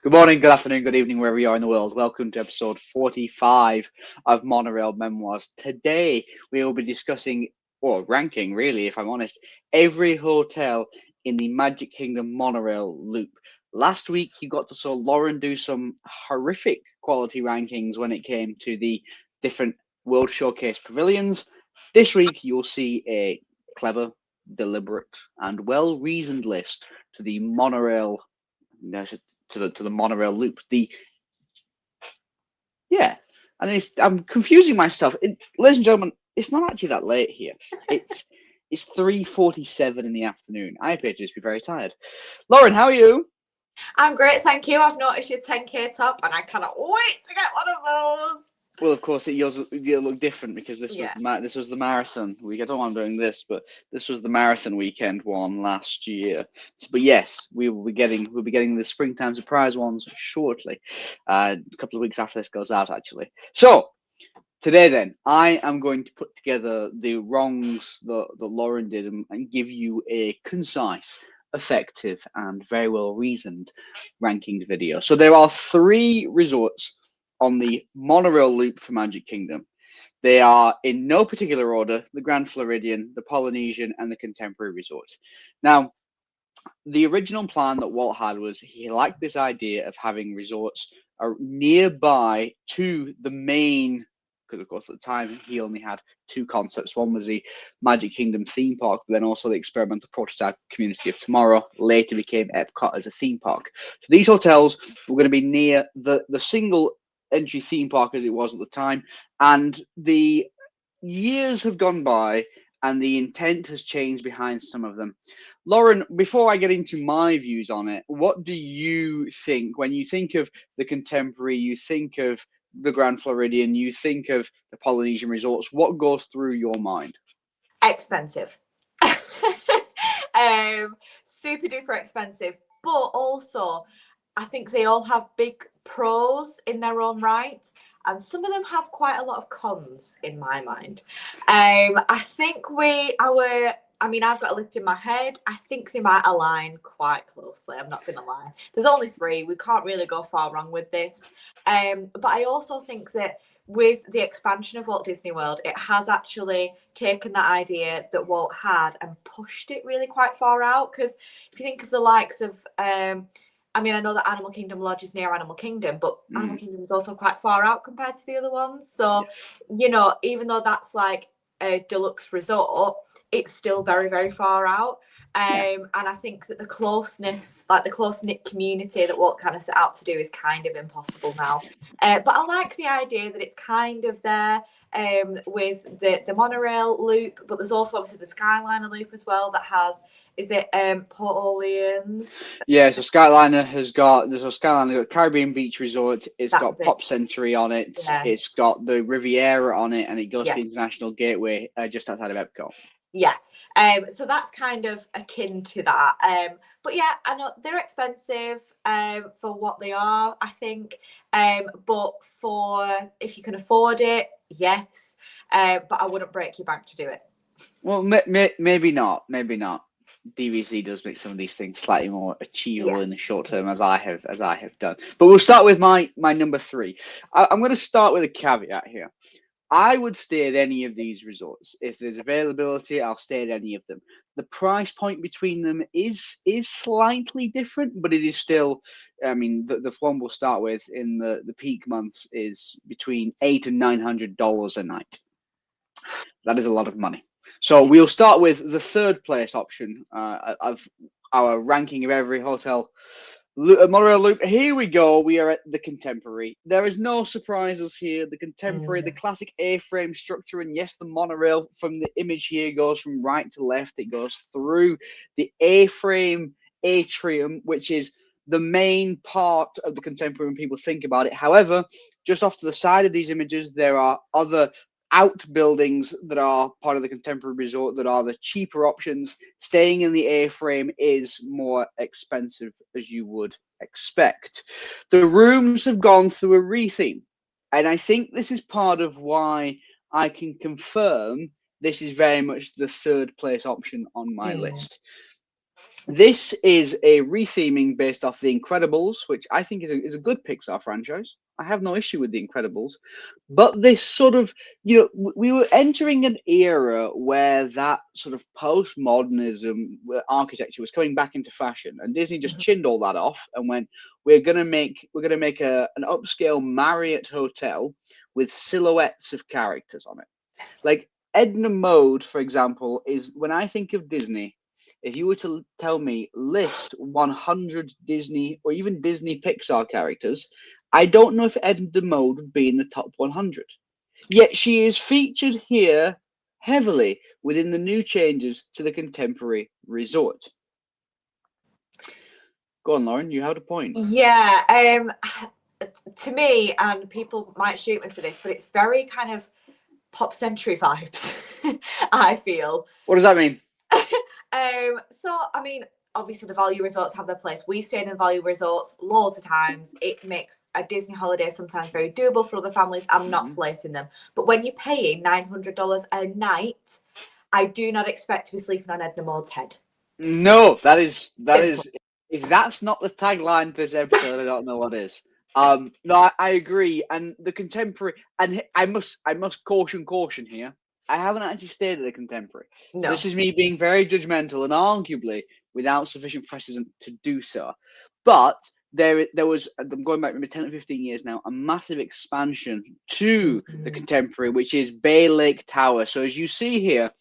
Good morning, good afternoon, good evening, wherever you are in the world. Welcome to episode 45 of Monorail Memoirs. Today, we will be discussing, or ranking really, if I'm honest, every hotel in the Magic Kingdom Monorail Loop. Last week, you got to saw Lauren do some horrific quality rankings when it came to the different World Showcase pavilions. This week, you'll see a clever, deliberate, and well-reasoned list to the monorail to the monorail loop. I'm confusing myself. Ladies and gentlemen, it's not actually that late here. It's 3:47 in the afternoon. I appear to just be very tired. Lauren, how are you? I'm great, thank you. I've noticed your 10K top, and I cannot wait to get one of those. Well, of course, yours look different because this was the marathon week. I don't know why I'm doing this, but this was the marathon weekend one last year. But yes, we'll be getting the springtime surprise ones shortly, a couple of weeks after this goes out, actually. So today, then, I am going to put together the wrongs that Lauren did and give you a concise, effective, and very well reasoned rankings video. So there are 3 resorts on the monorail loop for Magic Kingdom. They are in no particular order: the Grand Floridian, the Polynesian, and the Contemporary Resort. Now, the original plan that Walt had was he liked this idea of having resorts nearby to the main, because of course at the time he only had 2 concepts. One was the Magic Kingdom theme park, but then also the experimental prototype Community of Tomorrow later became Epcot as a theme park. So these hotels were going to be near the single entry theme park as it was at the time, and the years have gone by and the intent has changed behind some of them. Lauren, before I get into my views on it, what do you think when you think of the Contemporary, you think of the Grand Floridian, you think of the Polynesian resorts? What goes through your mind? Expensive. Super duper expensive, but also I think they all have big pros in their own right, and some of them have quite a lot of cons in my mind. I think I've got a list in my head. I think they might align quite closely. I'm not going to lie. There's only 3. We can't really go far wrong with this. But I also think that with the expansion of Walt Disney World, it has actually taken that idea that Walt had and pushed it really quite far out. Because if you think of the likes of, I know that Animal Kingdom Lodge is near Animal Kingdom, but Animal Kingdom is also quite far out compared to the other ones. So, even though that's like a deluxe resort, it's still very, very far out. And I think that the closeness, like the close-knit community that Walt kind of set out to do, is kind of impossible now. But I like the idea that it's kind of there with the monorail loop, but there's also obviously the Skyliner loop as well that has, is it Port Orleans? Yeah, so there's got Caribbean Beach Resort, it's got Pop Century on it, it's got the Riviera on it, and it goes to the International Gateway just outside of Epcot. Yeah. So that's kind of akin to that. But yeah, I know they're expensive for what they are, I think. But for if you can afford it, yes. But I wouldn't break your bank to do it. Well, maybe not. Maybe not. DVC does make some of these things slightly more achievable in the short term, as I have done. But we'll start with my number 3. I'm going to start with a caveat here. I would stay at any of these resorts. If there's availability, I'll stay at any of them. The price point between them is slightly different, but it is still, the one we'll start with in the peak months is between $800 and $900 a night. That is a lot of money. So we'll start with the 3rd place option of our ranking of every hotel. Monorail Loop. Here we go. We are at the Contemporary. There is no surprises here. The Contemporary, the classic A-frame structure, and yes, the monorail from the image here goes from right to left. It goes through the A-frame atrium, which is the main part of the Contemporary when people think about it. However, just off to the side of these images, there are other outbuildings that are part of the Contemporary Resort that are the cheaper options. Staying in the A-frame is more expensive, as you would expect. The rooms have gone through a retheme, and I think this is part of why I can confirm this is very much the 3rd place option on my list. This is a retheming based off The Incredibles, which I think is a good Pixar franchise. I have no issue with The Incredibles, but this sort of, we were entering an era where that sort of postmodernism architecture was coming back into fashion, and Disney just chinned all that off and went, we're gonna make an upscale Marriott hotel with silhouettes of characters on it. Like Edna Mode, for example, is when I think of Disney. If you were to tell me list 100 Disney or even Disney Pixar characters, I don't know if Edna Mode would be in the top 100. Yet she is featured here heavily within the new changes to the contemporary resort. Go on, Lauren, you had a point. Yeah, to me, and people might shoot me for this, but it's very kind of Pop Century vibes, I feel. What does that mean? So, I mean, obviously the value resorts have their place. We've stayed in value resorts loads of times. It makes a Disney holiday sometimes very doable for other families. I'm not slating them. But when you're paying $900 a night, I do not expect to be sleeping on Edna Mode's head. No, that is if that's not the tagline for this episode, I don't know what is. No, I agree. And the contemporary, and I must caution here. I haven't actually stayed at the contemporary. No. So this is me being very judgmental and arguably without sufficient precedent to do so. But there was, I'm going back maybe 10 or 15 years now, a massive expansion to the contemporary, which is Bay Lake Tower. So as you see here,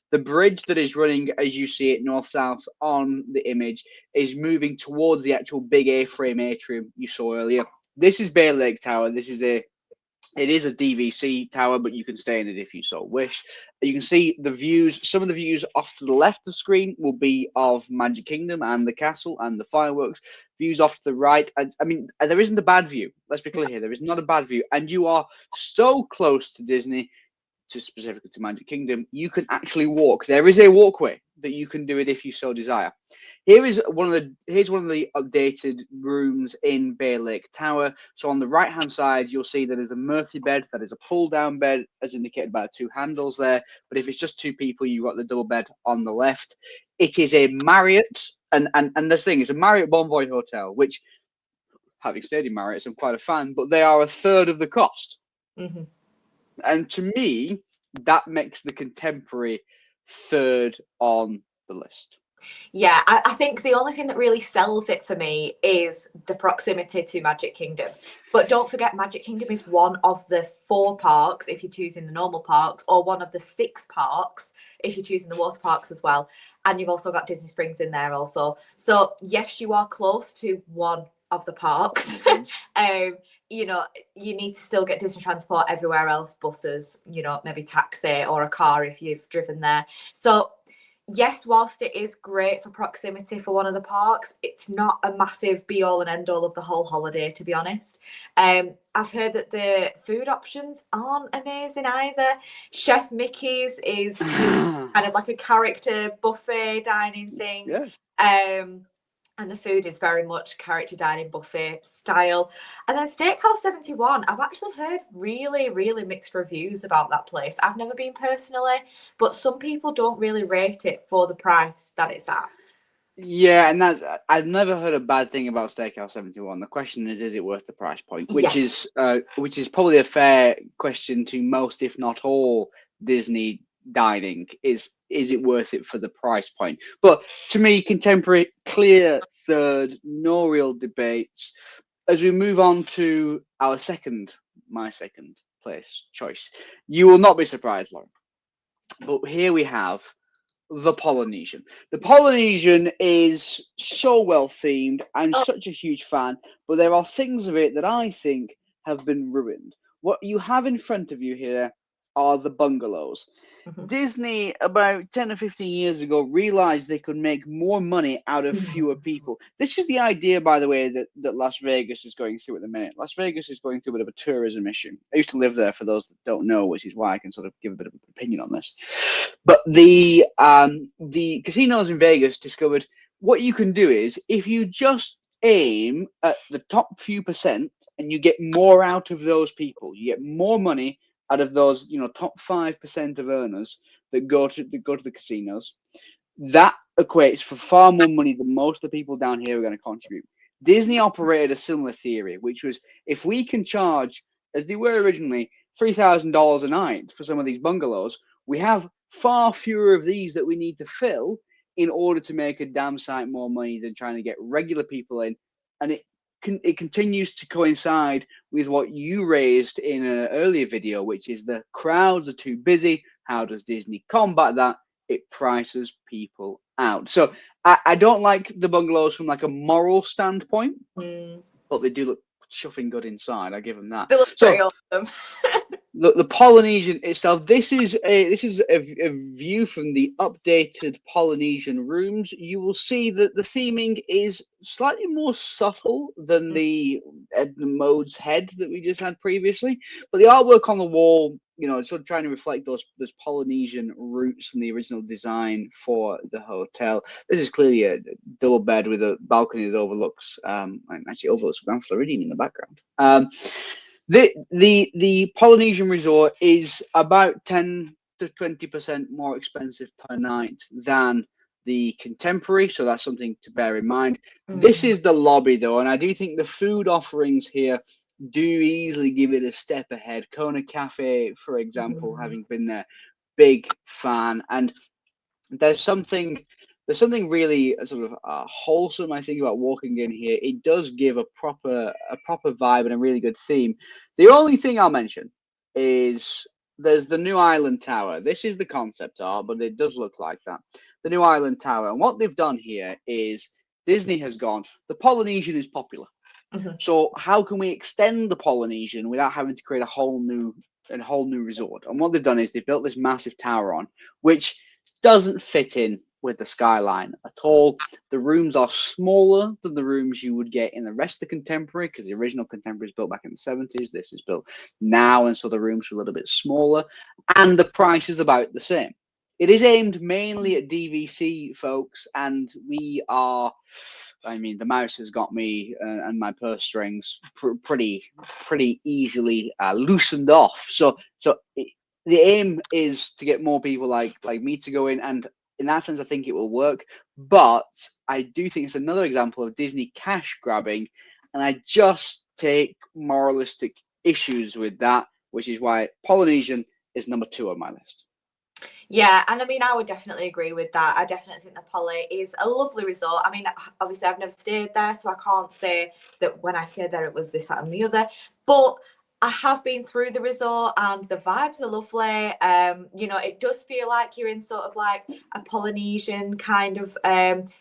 the bridge that is running, as you see it, north-south on the image, is moving towards the actual big A-frame atrium you saw earlier. This is Bay Lake Tower. It is a DVC tower, but you can stay in it if you so wish. You can see the views. Some of the views off to the left of the screen will be of Magic Kingdom and the castle and the fireworks. Views off to the right. I mean, there isn't a bad view. Let's be clear here. There is not a bad view. And you are so close to Disney, specifically to Magic Kingdom, you can actually walk. There is a walkway that you can do it if you so desire. Here's one of the updated rooms in Bay Lake Tower. So on the right hand side, you'll see that there's a Murphy bed, that is a pull down bed, as indicated by the two handles there. But if it's just two people, you've got the double bed on the left. It is a Marriott, and this thing is a Marriott Bonvoy hotel, which, having stayed in Marriott, I'm quite a fan, but they are a third of the cost. And to me, that makes the contemporary third on the list. Yeah, I think the only thing that really sells it for me is the proximity to Magic Kingdom. But don't forget, Magic Kingdom is one of the 4 parks if you're choosing the normal parks, or one of the 6 parks if you're choosing the water parks as well. And you've also got Disney Springs in there also. So yes, you are close to one of the parks. You know, you need to still get Disney transport everywhere else, buses, you know, maybe taxi or a car if you've driven there. So yes, whilst it is great for proximity for one of the parks, it's not a massive be all and end all of the whole holiday, to be honest. I've heard that the food options aren't amazing either. Chef Mickey's is kind of like a character buffet dining thing. Yeah. And the food is very much character dining buffet style. And then Steakhouse 71, I've actually heard really, really mixed reviews about that place. I've never been personally, but some people don't really rate it for the price that it's at. Yeah, and I've never heard a bad thing about Steakhouse 71. The question is it worth the price point? Which is probably a fair question to most, if not all, Disney dining. Is it worth it for the price point? But to me, contemporary, clear third, no real debates. As we move on to my second place choice, you will not be surprised, Lauren, but here we have the Polynesian. The Polynesian is so well themed. I'm such a huge fan, but there are things of it that I think have been ruined. What you have in front of you here are the bungalows. Disney, about 10 or 15 years ago, realized they could make more money out of fewer people. This is the idea, by the way, that Las Vegas is going through at the minute. Las Vegas is going through a bit of a tourism issue. I used to live there, for those that don't know, which is why I can sort of give a bit of an opinion on this. But the casinos in Vegas discovered what you can do is, if you just aim at the top few percent and you get more out of those people, you get more money out of those, top 5% of earners that go to the casinos. that equates for far more money than most of the people down here are going to contribute. Disney operated a similar theory, which was if we can charge, as they were originally, $3,000 a night for some of these bungalows, we have far fewer of these that we need to fill in order to make a damn sight more money than trying to get regular people in. And it continues to coincide with what you raised in an earlier video, which is the crowds are too busy. How does Disney combat that? It prices people out. So I don't like the bungalows from like a moral standpoint, but they do look chuffing good inside. I give them that. They look so pretty awesome. the Polynesian itself, this is a view from the updated Polynesian rooms. You will see that the theming is slightly more subtle than the Edna Mode's head that we just had previously, but the artwork on the wall, you know, sort of trying to reflect those Polynesian roots from the original design for the hotel. This is clearly a double bed with a balcony that overlooks, actually overlooks Grand Floridian in the background. The Polynesian Resort is about 10 to 20% more expensive per night than the Contemporary, so that's something to bear in mind. This is the lobby though, and I do think the food offerings here do easily give it a step ahead. Kona Cafe, for example, having been there, big fan, and there's something really sort of wholesome, I think, about walking in here. It does give a proper vibe and a really good theme. The only thing I'll mention is there's the new Island Tower. This is the concept art, but it does look like that. The new Island Tower. And what they've done here is Disney has gone, the Polynesian is popular. So how can we extend the Polynesian without having to create a whole new resort? And what they've done is they've built this massive tower on, which doesn't fit in with the skyline at all. The rooms are smaller than the rooms you would get in the rest of the Contemporary, because the original Contemporary is built back in the 70s. This is built now, and so the rooms are a little bit smaller, and the price is about the same. It is aimed mainly at DVC folks, and we are, I mean, the mouse has got me and my purse strings pretty easily loosened off. So the aim is to get more people like me to go in, and in that sense, I think it will work. But I do think it's another example of Disney cash grabbing, and I just take moralistic issues with that, which is why Polynesian is number 2 on my list. Yeah, and I mean, I would definitely agree with that. I definitely think the Poly is a lovely resort. I mean, obviously, I've never stayed there, so I can't say that when I stayed there, it was this, that, and the other. But I have been through the resort, and the vibes are lovely. You know, it does feel like you're in sort of like a Polynesian kind of,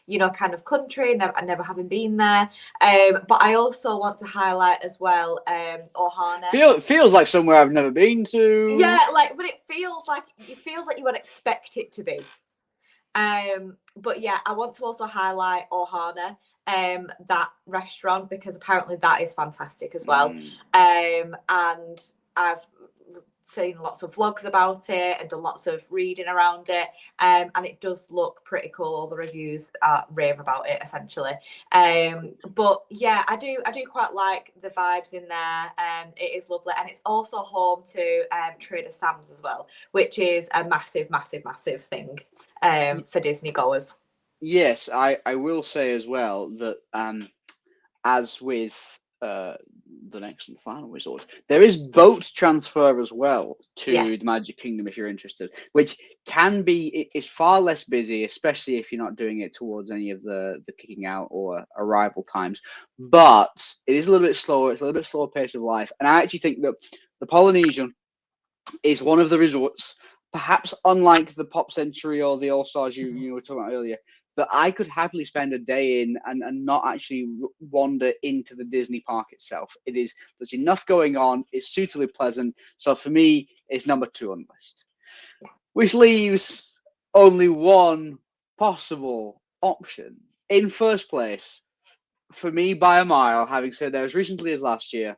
you know, kind of country. Never having been there. But I also want to highlight as well, Ohana. Feels like somewhere I've never been to. Yeah, like, but it feels like you would expect it to be. But yeah, I want to also highlight Ohana, that restaurant, because apparently that is fantastic as well. And I've seen lots of vlogs about it and done lots of reading around it, and it does look pretty cool. All the reviews rave about it essentially. But yeah, I do quite like the vibes in there, and it is lovely, and it's also home to Trader Sam's as well, which is a massive thing for Disney goers. Yes, I will say as well that as with the next and final resort, there is boat transfer as well to the Magic Kingdom if you're interested, which can be, it's far less busy, especially if you're not doing it towards any of the kicking out or arrival times, but it is a little bit slower. It's a little bit slower pace of life, and I actually think that the Polynesian is one of the resorts, perhaps unlike the Pop Century or the All Stars you were talking about earlier, that I could happily spend a day in and not actually wander into the Disney park itself. There's enough going on. It's suitably pleasant. So for me, it's number 2 on the list, which leaves only one possible option. In first place, for me by a mile, having said there as recently as last year,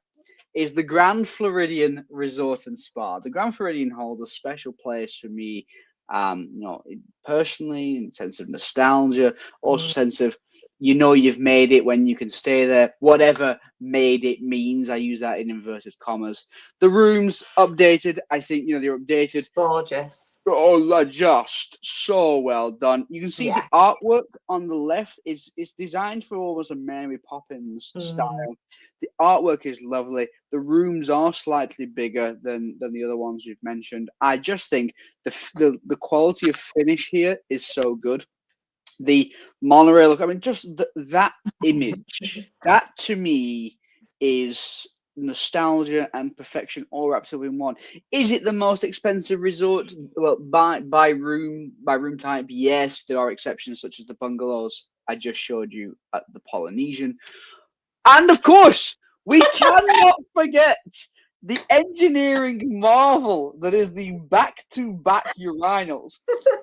is the Grand Floridian Resort and Spa. The Grand Floridian holds a special place for me, you know, personally, in sense of nostalgia, also sense of you know you've made it when you can stay there. Whatever made it means, I use that in inverted commas. The rooms updated. I think they're updated. Gorgeous. Oh, they're just so well done. You can see the artwork on the left is designed for almost a Mary Poppins style. The artwork is lovely. The rooms are slightly bigger than the other ones you've mentioned. I just think the quality of finish here is so good. The monorail, I mean, just that image, that to me is nostalgia and perfection all wrapped up in one. Is it the most expensive resort? Well, by room type, yes. There are exceptions such as the bungalows I just showed you at the Polynesian, and of course we cannot forget the engineering marvel that is the back-to-back urinals.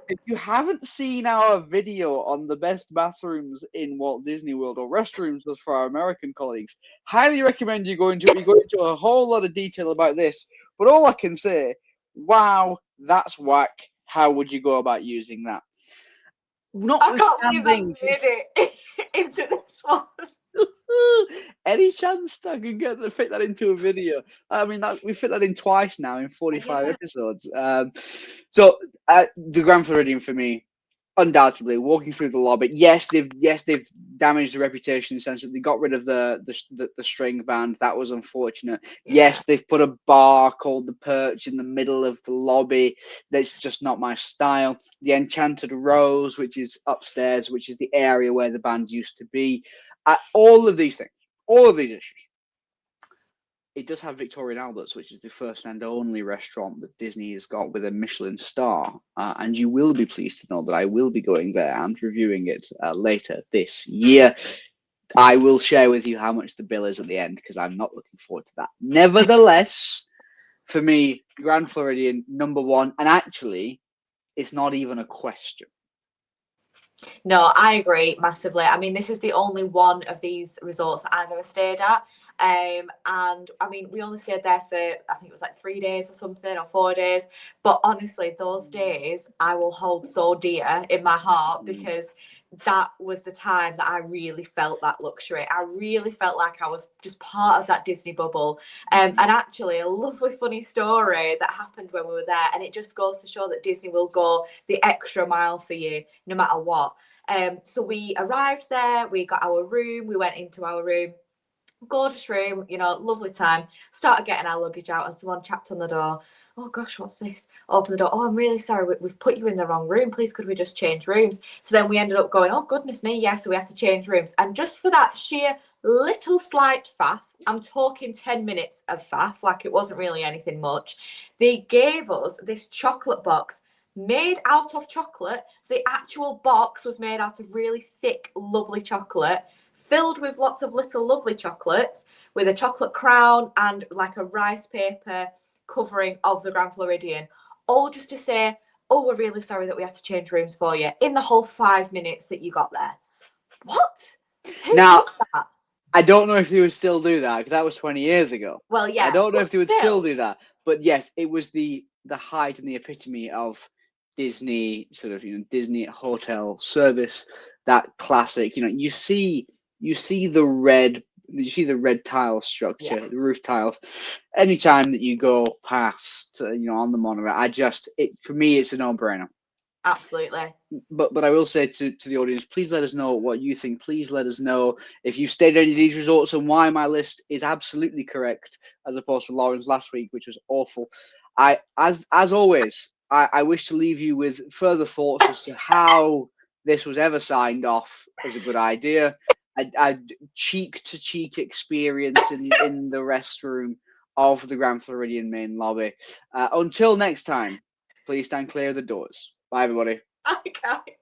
If you haven't seen our video on the best bathrooms in Walt Disney World, or restrooms as for our American colleagues, highly recommend you go into it. We go into a whole lot of detail about this, but all I can say, wow, that's whack. How would you go about using that? I can't believe that's made it into this one. Any chance I can fit that into a video? I mean, we fit that in twice now in 45 episodes. So the Grand Floridian for me, undoubtedly, walking through the lobby. Yes, they've damaged the reputation in the sense that they got rid of the string band. That was unfortunate. Yes, they've put a bar called the Perch in the middle of the lobby. That's just not my style. The Enchanted Rose, which is upstairs, which is the area where the band used to be. All of these things, all of these issues. It does have Victorian Albert's, which is the first and only restaurant that Disney has got with a Michelin star. And you will be pleased to know that I will be going there and reviewing it later this year. I will share with you how much the bill is at the end, because I'm not looking forward to that. Nevertheless, for me, Grand Floridian, #1. And actually, it's not even a question. No, I agree massively. I mean, this is the only one of these resorts that I've ever stayed at. And I mean, we only stayed there for, I think it was like 3 days or something, or 4 days. But honestly, those days I will hold so dear in my heart, because that was the time that I really felt that luxury. I really felt like I was just part of that Disney bubble. And actually, a lovely, funny story that happened when we were there. And it just goes to show that Disney will go the extra mile for you, no matter what. So we arrived there, we got our room, we went into our room. Gorgeous room, lovely time. Started getting our luggage out, and someone tapped on the door. Oh gosh, what's this? Open the door. Oh, I'm really sorry, we've put you in the wrong room. Please, could we just change rooms? So then we ended up going, oh goodness me, yes. So we had to change rooms, and just for that sheer little slight faff, I'm talking 10 minutes of faff, like it wasn't really anything much. They gave us this chocolate box made out of chocolate. So the actual box was made out of really thick, lovely chocolate, filled with lots of little lovely chocolates, with a chocolate crown and like a rice paper covering of the Grand Floridian, all just to say, oh, we're really sorry that we had to change rooms for you in the whole 5 minutes that you got there. What? Who does that? I don't know if they would still do that, because that was 20 years ago. Well, yeah. I don't know if they would still do that. But yes, it was the height and the epitome of Disney, sort of, Disney hotel service, that classic, you see the red tile structure, the roof tiles, anytime that you go past, on the monorail. For me, it's a no-brainer. Absolutely. But I will say to the audience, please let us know what you think. Please let us know if you've stayed at any of these resorts and why my list is absolutely correct, as opposed to Lauren's last week, which was awful. As always, I wish to leave you with further thoughts as to how this was ever signed off as a good idea. A cheek-to-cheek experience in the restroom of the Grand Floridian main lobby. Until next time, please stand clear of the doors. Bye, everybody. Okay.